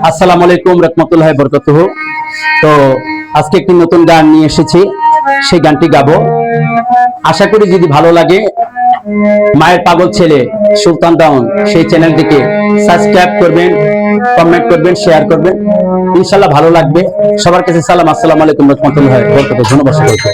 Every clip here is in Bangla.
আসসালামু আলাইকুম রাহমাতুল্লাহি ওয়া বারাকাতুহু। তো আজকে একটি নতুন গান নিয়ে এসেছি, সেই গানটি গাবো। আশা করি যদি ভালো লাগে, মায়ের পাগল ছেলে সুলতান ডাউন সেই চ্যানেলটিকে সাবস্ক্রাইব করবেন, কমেন্ট করবেন, শেয়ার করবেন, ইনশাআল্লাহ ভালো লাগবে। সবার কাছে সালাম, আসসালামু আলাইকুম রাহমাতুল্লাহি ওয়া বারাকাতুহু। ধন্যবাদ সকলকে।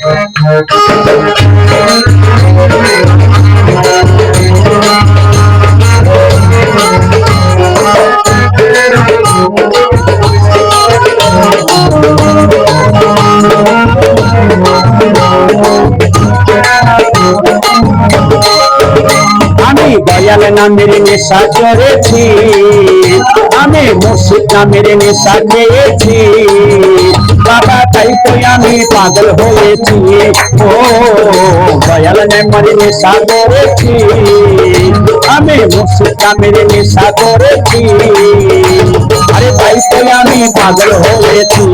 আমি দয়াল নামের নেশা করেছি, আমি মুর্শিদ নামের নেশা খেয়েছি বাবা, তাই তো আমি পাগল হয়েছি। ও দয়াল নামের নেশা করেছি, আমি মুর্শিদ নামের নেশা করেছি, আরে তাই তো আমি পাগল হয়েছি।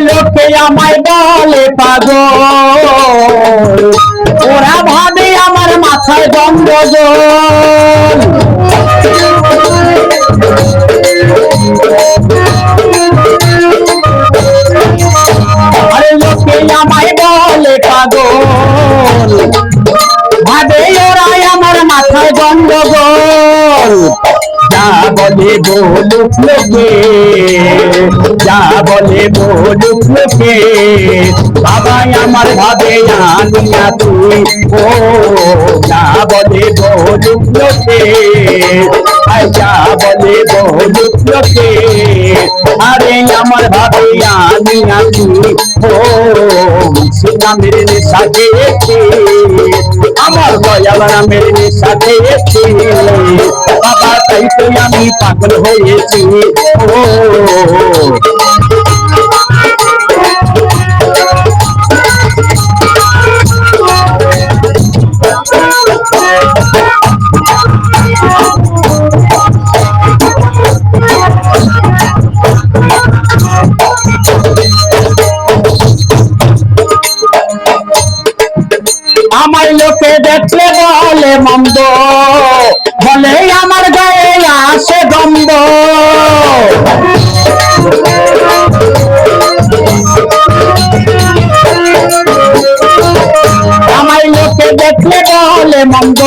লোকে আমায় বলে পাগল, ওরা ভাবে আমার মাথায় গন্ডগোল। আরে লোকে আমায় বলে পাগল, ভাবে ওরা আমার মাথায় গন্ডগোল। যা বলে বলুক লোকে, যা বলে বলুক লোকে, বাবাই আমার ভাবে আনিয়া তুই। ও যা বলে বলুক লোকে, যা বলে বলুক লোকে, আরে আমার ভাবে আনিয়া তুই। ও নামের নেশা খেয়েছি, আমার দয়াল নামের নেশা খেয়েছি বাবা, তাই তো আমি পাগল হয়েছি। ও আমার লোকে দেখলে বলে মন্দ, বলে আমার গায়ে আসে গন্ধ। আমার লোকে দেখলে বলে মন্দ,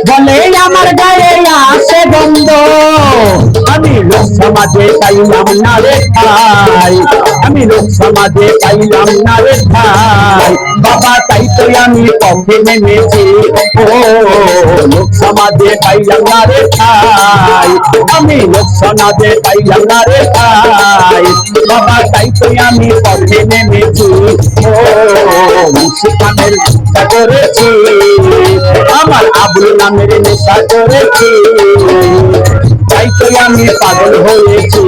বলে আমার গায়ে আসে গন্ধ। আমি লোক সমাজে পাইলাম না রে ভাই, আমি লোক সমাজে পাইলাম না রে ভাই বাবা, তাই তো আমি পথে নেমেছি। ও লোক সমাজে পাইলাম না রে ভাই, আমি লোক সমাজে পাইলাম না রে ভাই বাবা, তাই তো আমি পথে নেমেছি। ও মুর্শিদ নামের নেশা করেছি, আমার আবুল নামের নেশা করেছি, তাই তো আমি পাগল হয়েছি।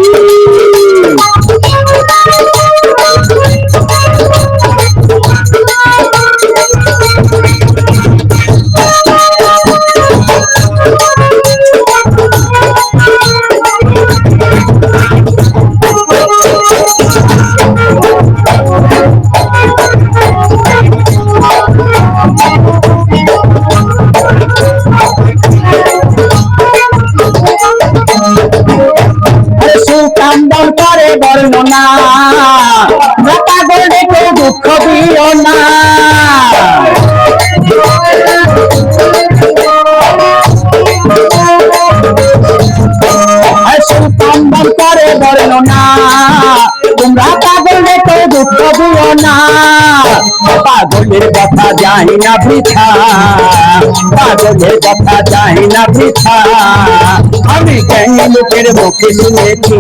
সুকান্দন করে বর্ণনা, পাগল ডেকে দুঃখ দিও না। সুকান্দন করে বর্ণনা, তোমরা পাগল ডেকে দুঃখ দিও না। পাগলের কথা যায় না বৃথা, পাগলের কথা যায় না বৃথা। আমি কেন লোকের মুখে শুনেছি,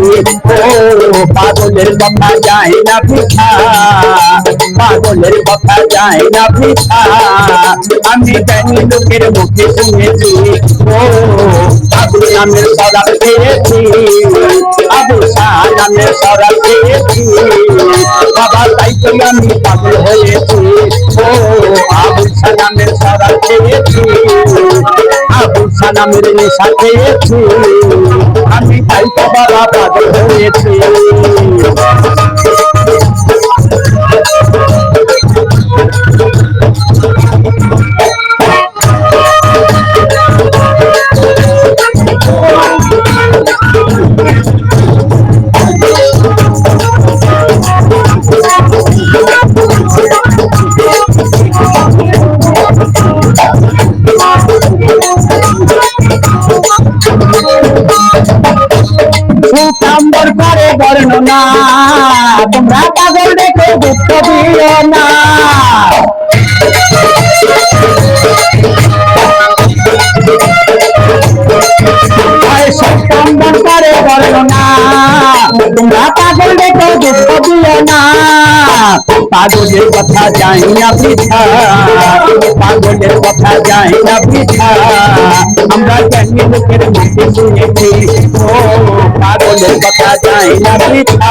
ও পাগলের কথা যায় না বৃথা, পাগলের কথা যায় না বৃথা। আমি কেন লোকের মুখে শুনেছি, ও আবুল নামের সরাব পেয়েছি, আবুল শাহ নামের সরাব পেয়েছি। বাবা তাই তো আমি পাগল হয়েছি, ও আবুল শাহ নামের সরাব পেয়েছি, আবুল শাহ নামের নেশা পেয়েছি। আমি তাই তো বাবা পাগল হয়েছি। সুকাম্বর করে বর্ণনা, তোমরা পাগল দেখে দুঃখ দিও না। সুকাম্বর করে বর্ণনা, তোমরা পাগল দেখে দুঃখ দিও না। পাগলের কথা যায় না বৃথা, পাগলের কথা যায় না বৃথা। আমরা জানি লোকের মুখে শুনেছি, ও পাগলের কথা যায় না বৃথা,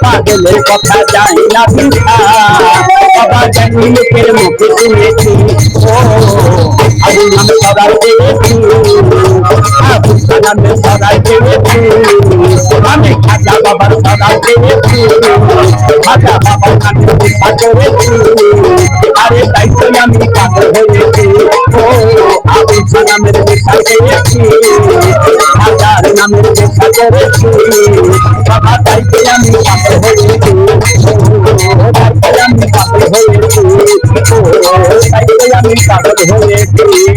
পাগলের কথা যায় না বৃথা। বাবা জানি লোকের মুখে শুনেছি, ও আবুল নাম সরাই পেয়েছি, আবুল নামে সরাই পেয়েছি। আমি খাজা বাবার সরাই পেয়েছি, খাজা বাবার নামে নেশা করেছি। আরে তাই তো আমি পাগল হয়েছি, ও আবুল নামের নেশা পেয়েছি, খাজার নামের নেশা করেছি। বাবা তাই তো আমি পাগল হয়েছি, ও তাই তো আমি পাগল হয়েছি, ও তাই তো আমি পাগল হয়েছি।